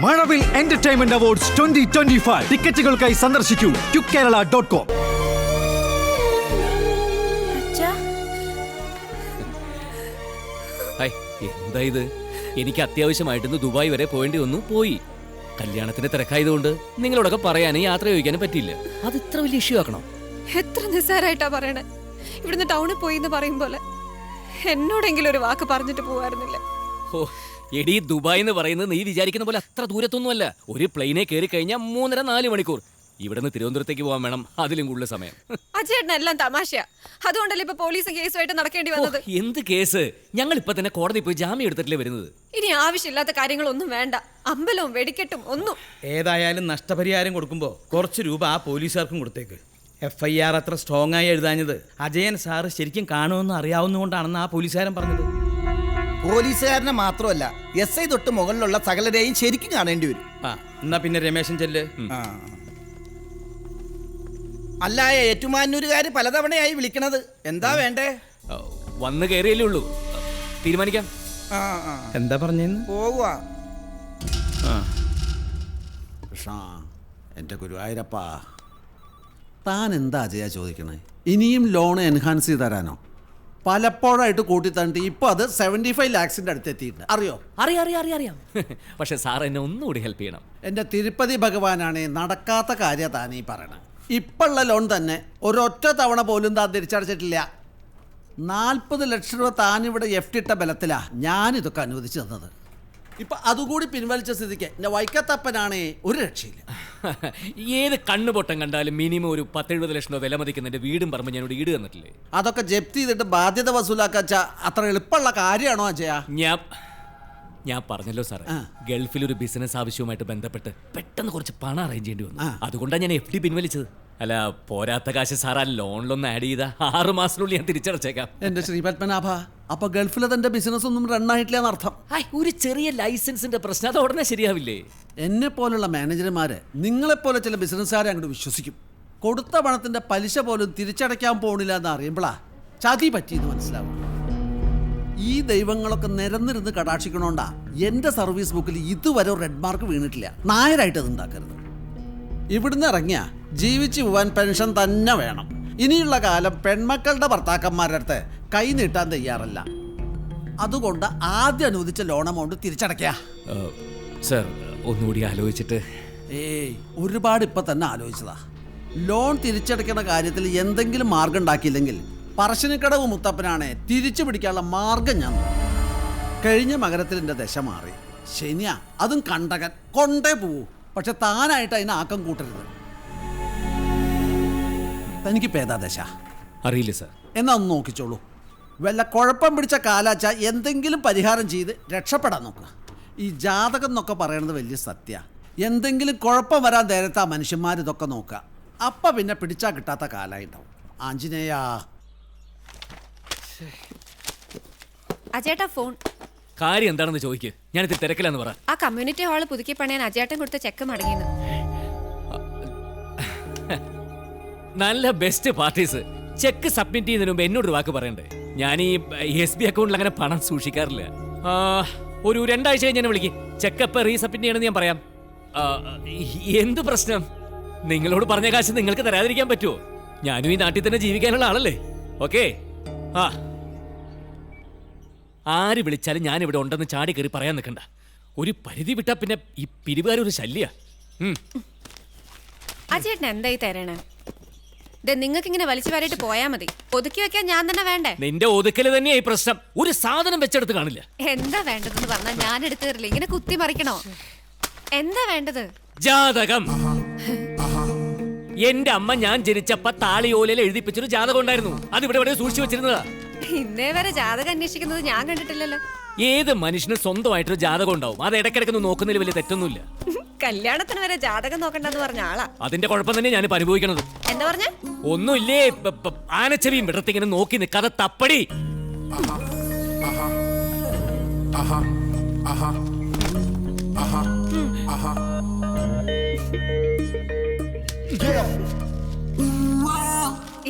മഴവിൽ entertainment awards 2025 ടിക്കറ്റുകൾക്കായി സന്ദർശിക്കൂ QKerala.com. എന്താ ഇത്? എനിക്ക് അത്യാവശ്യമായിട്ടൊന്ന് ദുബായ് വരെ പോവേണ്ടി വന്നു, പോയി. കല്യാണത്തിന് തിരക്കായതുകൊണ്ട് നിങ്ങളോടൊക്കെ പറയാനും യാത്ര ചോദിക്കാനും പറ്റിയില്ല. അത് ഇത്ര വലിയ ഇഷ്യൂ ആക്കണം? എത്ര നിസ്സാരായിട്ടാ പറയണേ. ഇവിടുന്ന് ടൗണിൽ പോയി എന്ന് പറയും പോലെ എന്നോടെങ്കിലും ഒരു വാക്ക് പറഞ്ഞിട്ട് പോവായിരുന്നില്ല. ഓ എടി, ദുബായ് എന്ന് പറയുന്നത് നീ വിചാരിക്കുന്ന പോലെ അത്ര ദൂരത്തൊന്നുമല്ല. ഒരു പ്ലെയിനെ കയറി കഴിഞ്ഞാൽ 3.5-4 മണിക്കൂർ. ഇവിടുന്ന് തിരുവനന്തപുരത്തേക്ക് പോകാൻ വേണം അതിലും കൂടുതൽ സമയം. അജയേട്ടൻ എല്ലാം തമാശയാ. അതുകൊണ്ടല്ലേ ഇപ്പൊ പോലീസ് കേസുമായിട്ട് നടക്കേണ്ടി വന്നത്. എന്ത് കേസ്? ഞങ്ങൾ ഇപ്പൊ തന്നെ കോടതി പോയി ജാമ്യം എടുത്തിട്ടല്ലേ വരുന്നത്. ഇനി ആവശ്യമില്ലാത്ത കാര്യങ്ങളൊന്നും വേണ്ട. അമ്പലവും വെടിക്കെട്ടും ഒന്നും. ഏതായാലും നഷ്ടപരിഹാരം കൊടുക്കുമ്പോൾ കുറച്ച് രൂപ ആ പോലീസുകാർക്കും കൊടുത്തേക്ക്. FIR അത്ര സ്ട്രോങ് ആയി എഴുതാഞ്ഞത് അജയൻ സാറ് ശരിക്കും കാണുമെന്ന് അറിയാവുന്നതുകൊണ്ടാണെന്ന് ആ പോലീസുകാരൻ പറഞ്ഞത്. പോലീസുകാരനെ മാത്രമല്ല, SI തൊട്ട് മുകളിലുള്ള സകലരെയും ശരിക്കും കാണേണ്ടി വരും. എന്നാ പിന്നെ രമേശൻ ചെല്ല്. അല്ല, ഏറ്റുമാനൂരുകാര് പലതവണയായി വിളിക്കണത്. എന്താ വേണ്ടേ? വന്ന് കയറിയല്ലേ ഉള്ളൂ, തീരുമാനിക്കാം. എന്താ പറഞ്ഞെന്ന്? പോകുക. കൃഷ്ണ, എൻ്റെ ഗുരുവായൂരപ്പാ, താൻ എന്താ അജയ ചോദിക്കണേ? ഇനിയും ലോൺ എൻഹാൻസ് ചെയ്ത് തരാനോ? പലപ്പോഴായിട്ട് കൂട്ടി തന്നിട്ട് ഇപ്പൊ അത് 75 lakhs-ന്റെ അടുത്ത് എത്തിയിട്ടുണ്ട്. അറിയോ? അറിയാം. പക്ഷെ സാർ എന്നെ ഒന്നുകൂടി ഹെൽപ്പ് ചെയ്യണം. എൻ്റെ തിരുപ്പതി ഭഗവാനാണ് നടക്കാത്ത കാര്യം താനീ പറയണം. ഇപ്പോഴുള്ള ലോൺ തന്നെ ഒരൊറ്റ തവണ പോലും താൻ തിരിച്ചടച്ചിട്ടില്ല. 40 ലക്ഷം രൂപ താനിവിടെ ഇട്ട ബലത്തിലാ ഞാനിതൊക്കെ അനുവദിച്ചു തന്നത്. ഇപ്പൊ അതുകൂടി പിൻവലിച്ച സ്ഥിതിക്ക് എൻ്റെ വൈക്കത്തപ്പനാണേ ഒരു രക്ഷയില്ല. ഏത് കണ്ണുപൊട്ടം കണ്ടാലും മിനിമം ഒരു 10-70 ലക്ഷം രൂപ വില മതിക്കുന്ന എൻ്റെ വീടും പറമ്പ് ഞാനിവിടെ ഈട് തന്നിട്ടില്ലേ? അതൊക്കെ ജപ്തി ചെയ്തിട്ട് ബാധ്യത വസൂലാക്കാച്ച അത്ര എളുപ്പമുള്ള കാര്യമാണോ അജയ? ഞാൻ പറഞ്ഞല്ലോ സാറേ, ഗൾഫിലൊരു ബിസിനസ് ആവശ്യവുമായിട്ട് ബന്ധപ്പെട്ട് പെട്ടെന്ന് കുറച്ച് പണം അറേഞ്ച് ചെയ്യേണ്ടി വന്നു. അതുകൊണ്ടാണ് ഞാൻ FD പിൻവലിച്ചത്. അല്ല, പോരാത്ത കാശ് സാർ ആ ലോണിലൊന്ന് ആഡ് ചെയ്ത 6 മാസത്തിനുള്ളിൽ ഞാൻ തിരിച്ചടച്ചേക്കാം. എന്റെ ശ്രീപത്മനാഭ, അപ്പൊ ഗൾഫിലെ തന്റെ ബിസിനസ് ഒന്നും റൺ ആയിട്ടില്ല എന്നർത്ഥം? ഒരു ചെറിയ ലൈസൻസിന്റെ പ്രശ്നം, അത് ഉടനെ ശരിയാവില്ലേ? എന്നെ പോലുള്ള മാനേജർമാര് നിങ്ങളെപ്പോലെ ചില ബിസിനസ്സുകാരെ അങ്ങോട്ട് വിശ്വസിക്കും. കൊടുത്ത പണത്തിന്റെ പലിശ പോലും തിരിച്ചടയ്ക്കാൻ പോണില്ല എന്ന് അറിയുമ്പോഴാ ചതി പറ്റിയെന്ന് മനസ്സിലാവും. ഈ ദൈവങ്ങളൊക്കെ നിരന്നിരുന്ന് കടാക്ഷിക്കണോണ്ടാ എന്റെ സർവീസ് ബുക്കിൽ ഇതുവരെ റെഡ് മാർക്ക് വീണിട്ടില്ല. നായരായിട്ട് അത് ഉണ്ടാക്കരുത്. ഇവിടുന്ന് ഇറങ്ങിയ ജീവിച്ചു പോവാൻ പെൻഷൻ തന്നെ വേണം. ഇനിയുള്ള കാലം പെൺമക്കളുടെ ഭർത്താക്കന്മാരുടെ അടുത്ത് കൈ നീട്ടാൻ തയ്യാറല്ല. അതുകൊണ്ട് ആദ്യം അനുവദിച്ച ലോൺ എമൗണ്ട് തിരിച്ചടയ്ക്കുക. സർ, ഒന്നുകൂടി ആലോചിച്ചിട്ട്. ഒരുപാട് ഇപ്പൊ തന്നെ ആലോചിച്ചതാ. ലോൺ തിരിച്ചടയ്ക്കുന്ന കാര്യത്തിൽ എന്തെങ്കിലും മാർഗം ഉണ്ടാക്കിയില്ലെങ്കിൽ പറശ്ശിനിക്കടവ് മുത്തപ്പനാണ് തിരിച്ചു പിടിക്കാനുള്ള മാർഗം ഞാൻ നോക്കും. കഴിഞ്ഞ മകരത്തിൽ എൻ്റെ ദശ മാറി. ശനിയാ, അതും കണ്ടകൻ കൊണ്ടേ പോവൂ. പക്ഷെ താനായിട്ട് അതിന് ആക്കം കൂട്ടരുത്. തനിക്കിപ്പോൾ ഏതാ ദശ? അറിയില്ല സാർ. എന്നാ ഒന്ന് നോക്കിച്ചോളൂ. വല്ല കുഴപ്പം പിടിച്ച കാലാച്ച എന്തെങ്കിലും പരിഹാരം ചെയ്ത് രക്ഷപ്പെടാൻ നോക്കുക. ഈ ജാതകം എന്നൊക്കെ പറയണത് വലിയ സത്യ. എന്തെങ്കിലും കുഴപ്പം വരാൻ നേരത്തെ മനുഷ്യന്മാർ ഇതൊക്കെ നോക്കുക. അപ്പം പിന്നെ പിടിച്ചാൽ കിട്ടാത്ത കാലമായിട്ടുണ്ടാവും. ആഞ്ജനേയാ. അജേട്ടാ, ഫോൺ. കാര്യം എന്താണെന്ന് ചോദിക്ക്. ഞാനിത് തിരക്കില്ലെന്ന് പറ. ആ കമ്മ്യൂണിറ്റി ഹാള് പുതുക്കി പണിയാൻ അജേട്ടൻ കൊടുത്ത ചെക്ക് മടങ്ങിയെന്ന്. നല്ല ബെസ്റ്റ് പാർട്ടീസ്. ചെക്ക് സബ്മിറ്റ് ചെയ്യുന്നതിന് മുമ്പ് എന്നോടൊരു വാക്ക് പറയണ്ടേ? ഞാൻ ഈ SB അക്കൗണ്ടിൽ അങ്ങനെ പണം സൂക്ഷിക്കാറില്ല. ഒരു 2 ആഴ്ച കഴിഞ്ഞ് എന്നെ വിളിക്കും. ചെക്ക് എപ്പോൾ റീസബ്മിറ്റ് ചെയ്യണമെന്ന് ഞാൻ പറയാം. എന്ത് പ്രശ്നം? നിങ്ങളോട് പറഞ്ഞ കാശ് നിങ്ങൾക്ക് തരാതിരിക്കാൻ പറ്റുമോ? ഞാനും ഈ നാട്ടിൽ തന്നെ ജീവിക്കാനുള്ള ആളല്ലേ. ഓക്കെ. ആര് വിളിച്ചാലും ഞാൻ ഇവിടെ ഉണ്ടെന്ന് ചാടി കയറി പറയാൻ നിൽക്കണ്ട. ഒരു പരിധി വിട്ടാ പിന്നെ ഈ പിരിവുകാരൊരു ശല്യ. അജേട്ടൻ എന്തായി തരണേ? നിങ്ങൾക്ക് ഇങ്ങനെ വലിച്ചു വാരിയിട്ട് പോയാ മതി. ഒതുക്കി വെക്കാൻ ഞാൻ തന്നെ വേണ്ടേ? നിന്റെ ഒതുക്കല് തന്നെയാ ഈ പ്രശ്നം. ഒരു സാധനം വെച്ചെടുത്ത് കാണില്ല. എന്താ വേണ്ടതെന്ന് പറഞ്ഞാൽ ഞാൻ എടുത്തു തരില്ല. ഇങ്ങനെ കുത്തി മറിക്കണോ? എന്താ വേണ്ടത്? ജാതകം. എന്റെ അമ്മ ഞാൻ ജനിച്ചപ്പ താളിയോലയിൽ എഴുതിപ്പിച്ചൊരു ജാതകം ഉണ്ടായിരുന്നു. അത് ഇവിടെ സൂക്ഷിച്ചു വെച്ചിരുന്നതാ. ഇന്നേ വരെ ജാതകം അന്വേഷിക്കുന്നത് ഞാൻ കണ്ടിട്ടില്ലല്ലോ. ഏത് മനുഷ്യന് സ്വന്തമായിട്ടൊരു ജാതകം ഉണ്ടാവും. അത് ഇടയ്ക്കിടയ്ക്ക് നോക്കുന്നതിൽ വലിയ തെറ്റൊന്നുമില്ല. കല്യാണത്തിന് വരെ ജാതകം നോക്കണ്ടെന്ന് പറഞ്ഞ ആളാ. അതിന്റെ കുഴപ്പം തന്നെ ഞാൻ അനുഭവിക്കണത്. എന്താ പറഞ്ഞ? ഒന്നുമില്ലേ, ആനച്ചെവിയും വിടത്തിങ്ങനെ നോക്കി നിൽക്കാതെ തപ്പടി.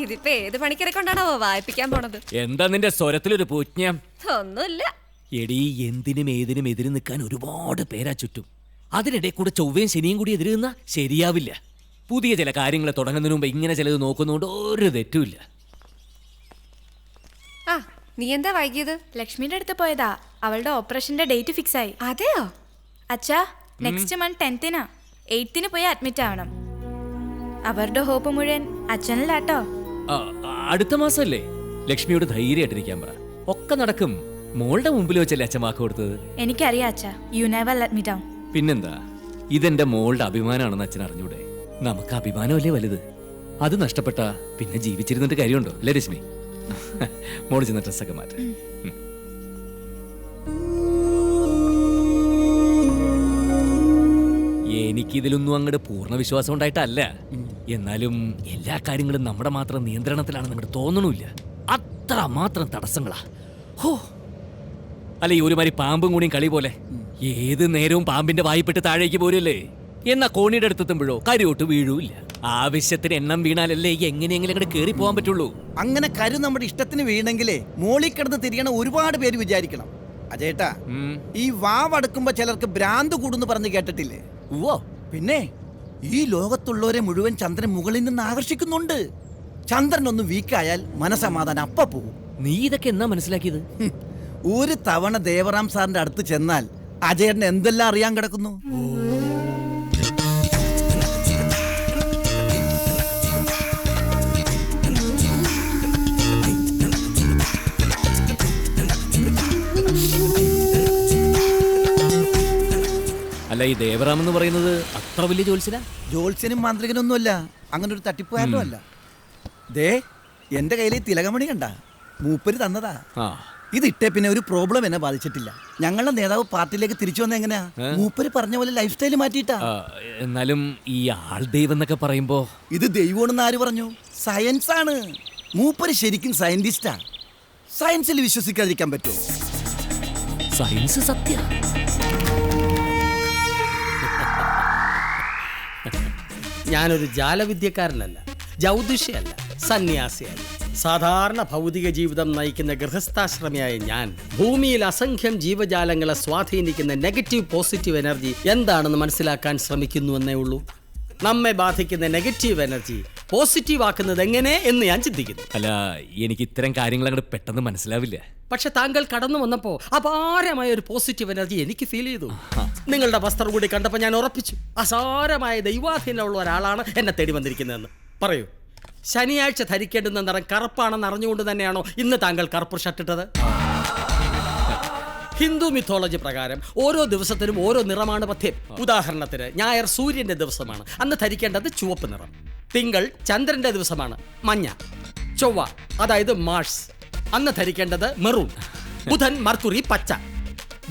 ഇതിപ്പോ ഏത് പണിക്കരെ കൊണ്ടാണോ വായിപ്പിക്കാൻ പോണത്? എന്താ നിന്റെ സ്വരത്തിലൊരു പൂജ്ഞം? ഒന്നുമില്ല. എടീ, എന്തിനും ഏതിനും എതിര് നിൽക്കാൻ ഒരുപാട് പേരാ ചുറ്റും. അതിനിടെ കൂടെ ചൊവ്വയും ശനിയും കൂടി എതിരുന്ന ശരിയാവില്ല. പുതിയ ചില കാര്യങ്ങൾ തുടങ്ങുന്നതിന് മുമ്പ് ഇങ്ങനെ ചിലത് നോക്കുന്നതുകൊണ്ട് ഒരു തെറ്റുമില്ല. ആ നീ എന്താ വൈകിയത്? ലക്ഷ്മിയുടെ അടുത്ത് പോയതാ. അവളുടെ ഓപ്പറേഷന്റെ ഡേറ്റ് ഫിക്സ് ആയി. അതെയോ? അച്ഛാ, നെക്സ്റ്റ് മന്ത് 10th 8th പോയി അഡ്മിറ്റ് ആവണം. അവരുടെ ഹോപ്പ് മുഴുവൻ അച്ഛനിലാട്ടോ. അടുത്ത മാസമല്ലേ? ലക്ഷ്മിയോട് ധൈര്യമായിട്ടിരിക്കാൻ പറ, ഒക്കെ നടക്കും. മോളുടെ മുമ്പിൽ വെച്ചല്ലേ അച്ഛൻ വാക്ക് കൊടുത്തത്? എനിക്കറിയാം അച്ഛാ, you never let me down. പിന്നെന്താ, ഇതെന്റെ മോളുടെ അഭിമാനമാണെന്ന് അച്ഛൻ അറിഞ്ഞൂടെ? നമുക്ക് അഭിമാനമല്ലേ വലുത്. അത് നഷ്ടപ്പെട്ട പിന്നെ ജീവിച്ചിരുന്നിട്ട് കാര്യമുണ്ടോ അല്ലേ രശ്മി? മോള് ചെന്ന ഡ്രസ്സൊക്കെ മാറ്റ. എനിക്കിതിലൊന്നും അങ്ങോട്ട് പൂർണ്ണ വിശ്വാസം ഉണ്ടായിട്ടല്ല. എന്നാലും എല്ലാ കാര്യങ്ങളും നമ്മുടെ മാത്രം നിയന്ത്രണത്തിലാണെന്ന് അങ്ങോട്ട് തോന്നണില്ല. അത്ര മാത്രം തടസ്സങ്ങളാ. ഹോ, അല്ല ഈ ഒരുമാതിരി പാമ്പും കൂടിയും കളി പോലെ ഏത് നേരവും പാമ്പിന്റെ വായിപ്പെട്ട് താഴേക്ക് പോരല്ലേ. എന്നാ കോണിയുടെ അടുത്തെത്തുമ്പോഴോ കരുവോട്ട് വീഴൂല്ല. ആവശ്യത്തിന് എണ്ണം വീണാലല്ലേ എങ്ങനെയെങ്കിലും അങ്ങോട്ട് കയറി പോകാൻ പറ്റുള്ളൂ. അങ്ങനെ കരു നമ്മുടെ ഇഷ്ടത്തിന് വീണെങ്കിലേ മോളിൽ കിടന്ന് തിരിയണ ഒരുപാട് പേര് വിചാരിക്കണം. അജയേട്ടാ, ഈ വാവടക്കുമ്പോ ചിലർക്ക് ഭ്രാന്ത് കൂടുന്ന് പറഞ്ഞ് കേട്ടിട്ടില്ലേ? ഉവ്വോ, പിന്നെ ഈ ലോകത്തുള്ളവരെ മുഴുവൻ ചന്ദ്രൻ മുകളിൽ നിന്ന് ആകർഷിക്കുന്നുണ്ട്. ചന്ദ്രൻ ഒന്ന് വീക്കായാൽ മനസമാധാനം അപ്പ പോകും. നീ ഇതൊക്കെ എന്നാ മനസ്സിലാക്കിയത്? ഒരു തവണ ദേവറാം സാറിന്റെ അടുത്ത് ചെന്നാൽ അജയേട്ടന് എന്തെല്ലാം അറിയാൻ കിടക്കുന്നു. അല്ല ഈ ദേവറാം എന്ന് പറയുന്നത് അത്ര വലിയ ജോത്സ്യനാ? ജോത്സ്യനും മാന്ത്രികനൊന്നുമല്ല, അങ്ങനെ ഒരു തട്ടിപ്പുകാരനും അല്ല. ദേ എന്റെ കയ്യിൽ തിലകമണി കണ്ട, മൂപ്പര് തന്നതാ. ഇത് ഇട്ടേ പിന്നെ ഒരു പ്രോബ്ലം എന്നെ ബാധിച്ചിട്ടില്ല. ഞങ്ങളുടെ നേതാവ് പാർട്ടിയിലേക്ക് തിരിച്ചു വന്ന എങ്ങനെയാ? മൂപ്പര് പറഞ്ഞ പോലെ ലൈഫ് സ്റ്റൈൽ മാറ്റിയിട്ടാ. എന്നാലും ഈ ആൾ ദൈവം എന്നൊക്കെ പറയുമ്പോ ഇത് ദൈവമാണെന്ന് ആര് പറഞ്ഞു? സയൻസ് ആണ്. മൂപ്പര് ശരിക്കും സയന്റിസ്റ്റാ. സയൻസിൽ വിശ്വസിക്കാതിരിക്കാൻ പറ്റുമോ? സയൻസ് സത്യ. ഞാനൊരു ജാലവിദ്യക്കാരനല്ല, ജ്യോതിഷിയല്ല, സന്യാസിയല്ല. സാധാരണ ഭൗതിക ജീവിതം നയിക്കുന്ന ഗൃഹസ്ഥാശ്രമിയായ ഞാൻ ഭൂമിയിൽ അസംഖ്യം ജീവജാലങ്ങളെ സ്വാധീനിക്കുന്ന നെഗറ്റീവ് പോസിറ്റീവ് എനർജി എന്താണെന്ന് മനസ്സിലാക്കാൻ ശ്രമിക്കുന്നുവെന്നേ ഉള്ളൂ. നമ്മെ ബാധിക്കുന്ന നെഗറ്റീവ് എനർജി പോസിറ്റീവ് ആക്കുന്നത് എങ്ങനെ എന്ന് ഞാൻ ചിന്തിക്കുന്നു. അല്ല, എനിക്ക് ഇത്തരം കാര്യങ്ങൾ അങ്ങോട്ട് പെട്ടെന്ന് മനസ്സിലാവില്ല. പക്ഷെ താങ്കൾ കടന്നു വന്നപ്പോൾ അപാരമായ ഒരു പോസിറ്റീവ് എനർജി എനിക്ക് ഫീൽ ചെയ്തു. നിങ്ങളുടെ വസ്ത്രം കൂടി കണ്ടപ്പോൾ ഞാൻ ഉറപ്പിച്ചു, അസാരമായ ദൈവാധീനമുള്ള ഒരാളാണ് എന്നെ തേടി വന്നിരിക്കുന്നതെന്ന്. പറയൂ, ശനിയാഴ്ച ധരിക്കേണ്ടുന്ന നിറം കറുപ്പാണെന്ന് അറിഞ്ഞുകൊണ്ട് തന്നെയാണോ ഇന്ന് താങ്കൾ കറുപ്പ് ഷർട്ടിട്ടത്? ഹിന്ദു മിത്തോളജി പ്രകാരം ഓരോ ദിവസത്തിനും ഓരോ നിറമാണ് പഥ്യം. ഉദാഹരണത്തിന് ഞായർ സൂര്യന്റെ ദിവസമാണ്, അന്ന് ധരിക്കേണ്ടത് ചുവപ്പ് നിറം. തിങ്കൾ ചന്ദ്രന്റെ ദിവസമാണ്, മഞ്ഞ. ചൊവ്വ അതായത് മാർസ്, അന്ന് ധരിക്കേണ്ടത് മെറൂൺ. ബുധൻ മർക്കുറി, പച്ച.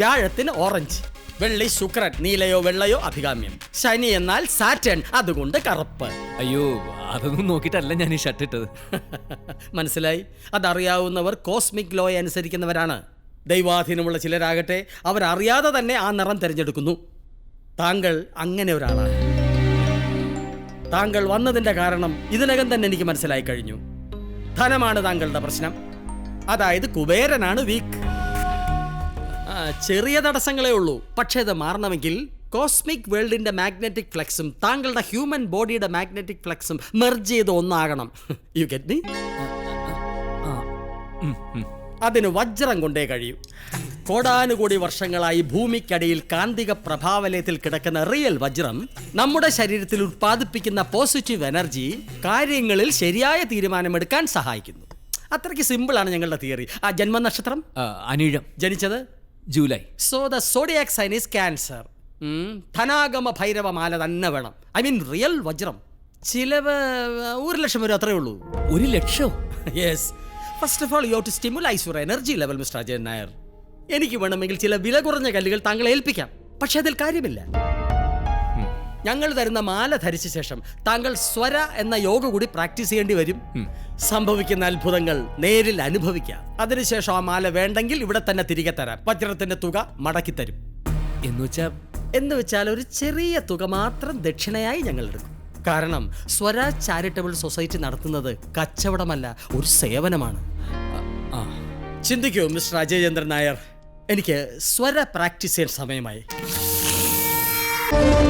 വ്യാഴത്തിന് ഓറഞ്ച്. വെള്ളി ശുക്രൻ, നീലയോ വെള്ളയോ അഭികാമ്യം. ശനി എന്നാൽ സാറ്റേൺ, അതുകൊണ്ട് കറുപ്പ്. അയ്യോ, അതൊന്നും നോക്കിയിട്ടല്ല ഞാൻ ഈ ഷർട്ട് ഇട്ടത്. മനസ്സിലായി. അതറിയാവുന്നവർ കോസ്മിക് ലോയെ അനുസരിക്കുന്നവരാണ്. ദൈവാധീനമുള്ള ചിലരാകട്ടെ അവരറിയാതെ തന്നെ ആ നിറം തിരഞ്ഞെടുക്കുന്നു. താങ്കൾ അങ്ങനെ ഒരാളാണ്. താങ്കൾ വന്നതിന്റെ കാരണം ഇതിനകം തന്നെ എനിക്ക് മനസ്സിലായി കഴിഞ്ഞു. ധനമാണ് താങ്കളുടെ പ്രശ്നം, അതായത് കുബേരനാണ് വീക്ക്. ചെറിയ തടസ്സങ്ങളേ ഉള്ളൂ. പക്ഷേ ഇത് മാറണമെങ്കിൽ കോസ്മിക് വേൾഡിന്റെ മാഗ്നറ്റിക് ഫ്ലക്സും താങ്കളുടെ ഹ്യൂമൻ ബോഡിയുടെ മാഗ്നറ്റിക് ഫ്ലക്സും മെർജ് ചെയ്ത് ഒന്നാകണം. You get me? അതിന് വജ്രം കൊണ്ടേ കഴിയൂ. കോടാനുകോടി വർഷങ്ങളായി ഭൂമിക്കടിയിൽ കാന്തിക പ്രഭാവലയത്തിൽ കിടക്കുന്ന റിയൽ വജ്രം നമ്മുടെ ശരീരത്തിൽ ഉത്പാദിപ്പിക്കുന്ന പോസിറ്റീവ് എനർജി കാര്യങ്ങളിൽ ശരിയായ തീരുമാനമെടുക്കാൻ സഹായിക്കുന്നു. അത്രയ്ക്ക് സിമ്പിളാണ് ഞങ്ങളുടെ തിയറി. ആ ജന്മനക്ഷത്രം അനിഴം. ജനിച്ചത് July. So the zodiac sign is cancer. ധനാഗമ ഭൈരവ മാല തന്നെ വേണം. ഐ മീൻ റിയൽ വജ്രം. ചിലവ് 1,00,000 വരെ അത്രേ ഉള്ളൂ. 1,00,000? Yes. First of all you to stimulise your energy level mister Ajayan Nair. എനിക്ക് വേണമെങ്കിൽ ചില വില കുറഞ്ഞ കല്ലുകൾ താങ്കളെ ഏൽപ്പിക്കാം. പക്ഷെ അതിൽ കാര്യമില്ല. ഞങ്ങൾ തരുന്ന മാല ധരിച്ച ശേഷം താങ്കൾ സ്വര എന്ന യോഗ കൂടി പ്രാക്ടീസ് ചെയ്യേണ്ടി വരും. സംഭവിക്കുന്ന അത്ഭുതങ്ങൾ നേരിൽ അനുഭവിക്കാം. അതിനുശേഷം ആ മാല വേണ്ടെങ്കിൽ ഇവിടെ തന്നെ തിരികെ തരാം. വജ്രത്തിന്റെ തുക മടക്കി തരും. എന്ന് വെച്ചാൽ ഒരു ചെറിയ തുക മാത്രം ദക്ഷിണയായി ഞങ്ങൾ എടുക്കും. കാരണം സ്വരാജ് ചാരിറ്റബിൾ സൊസൈറ്റി നടത്തുന്നത് കച്ചവടമല്ല, ഒരു സേവനമാണ്. ചിന്തിക്കൂ മിസ്റ്റർ അജയചന്ദ്രൻ നായർ, എനിക്ക് സ്വര പ്രാക്ടീസ് ചെയ്യാൻ സമയമായി. ആ